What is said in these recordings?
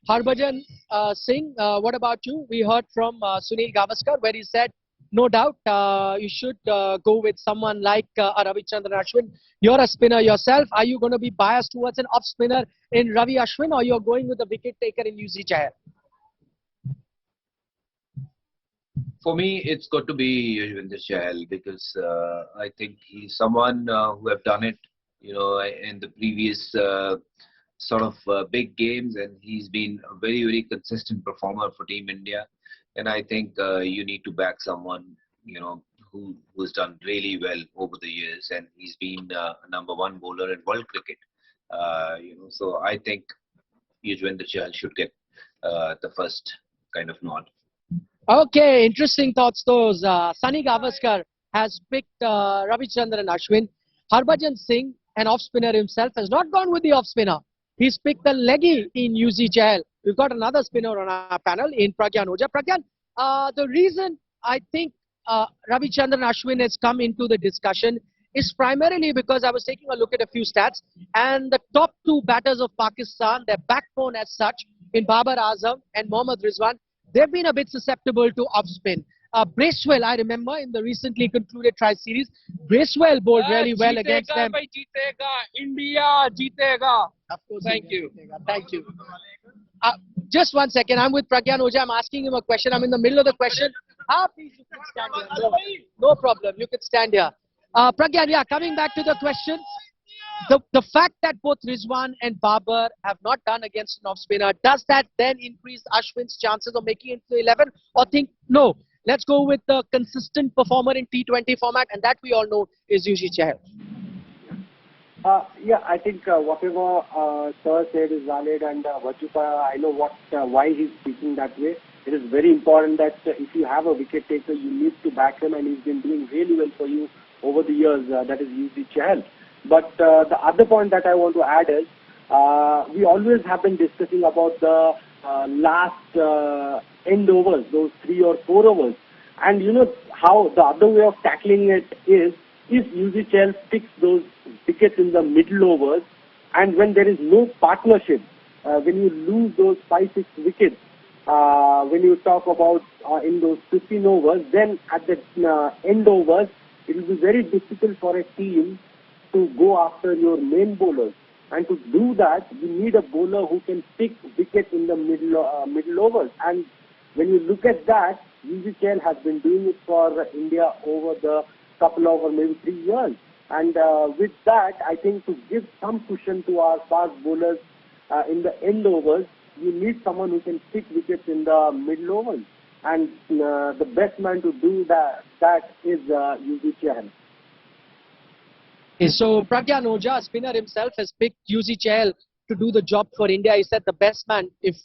Harbhajan Singh, what about you? We heard from Sunil Gavaskar where he said, no doubt, you should go with someone like Ravichandran Ashwin. You're a spinner yourself. Are you going to be biased towards an off spinner in Ravi Ashwin, or you're going with the wicket taker in Chahal? For me, it's got to be Yuzvendra Chahal because I think he's someone who have done it, in the previous big games, and he's been a very, very consistent performer for Team India. And I think you need to back someone, who's done really well over the years, and he's been a #1 bowler in world cricket. So I think Yuzvendra Chahal should get the first kind of nod. Okay, interesting thoughts those. Sunny Gavaskar has picked Ravichandran Ashwin. Harbhajan Singh, an off spinner himself, has not gone with the off spinner. He's picked the leggy in Chahal. We've got another spinner on our panel in Pragyan Ojha. Pragyan, the reason I think Ravichandran Ashwin has come into the discussion is primarily because I was taking a look at a few stats, and the top two batters of Pakistan, their backbone as such, in Babar Azam and Mohammad Rizwan, they've been a bit susceptible to off spin. Bracewell, I remember in the recently concluded tri-series, Bracewell bowled really well against them. India jeetega. Of course, Thank you. Thank you. Just 1 second. I'm with Pragyan Ojha. I'm asking him a question. I'm in the middle of the question. Please, you can stand here. No problem. You can stand here. Pragyan, yeah, coming back to the question. The fact that both Rizwan and Babar have not done against an off-spinner, does that then increase Ashwin's chances of making it to 11? Or think, no, let's go with the consistent performer in T20 format, and that we all know is Chahal. Yeah, I think whatever Sir said is valid, and Vajupa, I know why he's speaking that way. It is very important that if you have a wicket taker, you need to back him, and he's been doing really well for you over the years. That is Chahal. But the other point that I want to add is, we always have been discussing about the last end overs, those 3 or 4 overs. And you know how the other way of tackling it is, if Chahal picks those wickets in the middle overs, and when there is no partnership, when you lose those 5-6 wickets, when you talk about in those 15 overs, then at the end overs, it will be very difficult for a team to go after your main bowlers. And to do that, you need a bowler who can pick wickets in the middle overs. And when you look at that, Chahal has been doing it for India over the couple of or maybe 3 years. And with that, I think to give some cushion to our fast bowlers in the end overs, you need someone who can pick wickets in the middle overs. And the best man to do that is Chahal. So Pragyan Ojha, spinner himself, has picked Chahal to do the job for India. He said the best man, if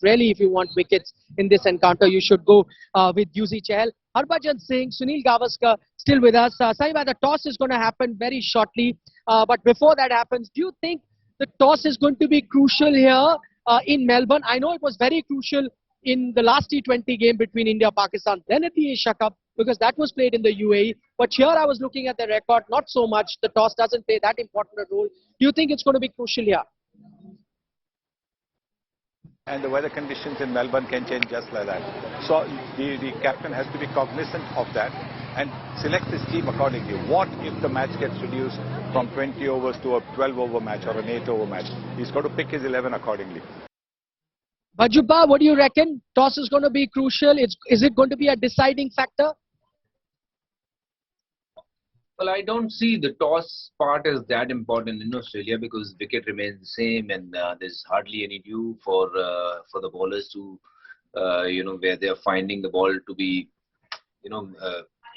you want wickets in this encounter, you should go with Chahal. Harbhajan Singh, Sunil Gavaskar, still with us. Sahiba, the toss is going to happen very shortly. But before that happens, do you think the toss is going to be crucial here in Melbourne? I know it was very crucial in the last T20 game between India and Pakistan, then at the Asia Cup, because that was played in the UAE. But here I was looking at the record, not so much. The toss doesn't play that important a role. Do you think it's going to be crucial here? And the weather conditions in Melbourne can change just like that. So the captain has to be cognizant of that and select his team accordingly. What if the match gets reduced from 20 overs to a 12-over match or an 8-over match? He's got to pick his 11 accordingly. Vajupa, what do you reckon? Toss is going to be crucial. Is it going to be a deciding factor? Well, I don't see the toss part as that important in Australia because wicket remains the same, and there's hardly any due for the bowlers to, where they are finding the ball to be, a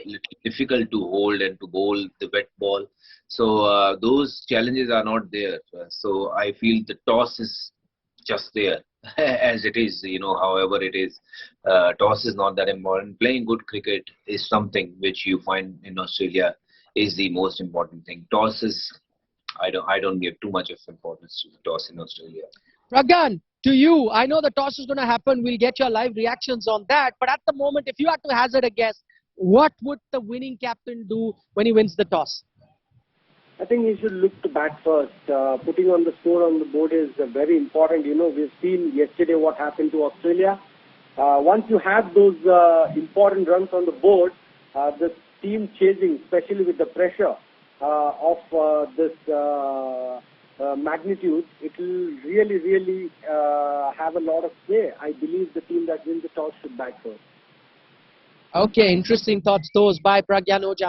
little difficult to hold and to bowl the wet ball. So those challenges are not there. So I feel the toss is just there as it is, however it is. Toss is not that important. Playing good cricket is something which you find in Australia is the most important thing. Toss is, I don't give too much of importance to the toss in Australia. Pragyan, to you, I know the toss is going to happen. We'll get your live reactions on that. But at the moment, if you had to hazard a guess, what would the winning captain do when he wins the toss? I think he should look to bat first. Putting on the score on the board is very important. You know, we've seen yesterday what happened to Australia. Once you have those important runs on the board, the team chasing, especially with the pressure of this magnitude, it will really have a lot of play. I believe the team that wins the toss should bat first. Okay, interesting thoughts those by Pragyan Ojha.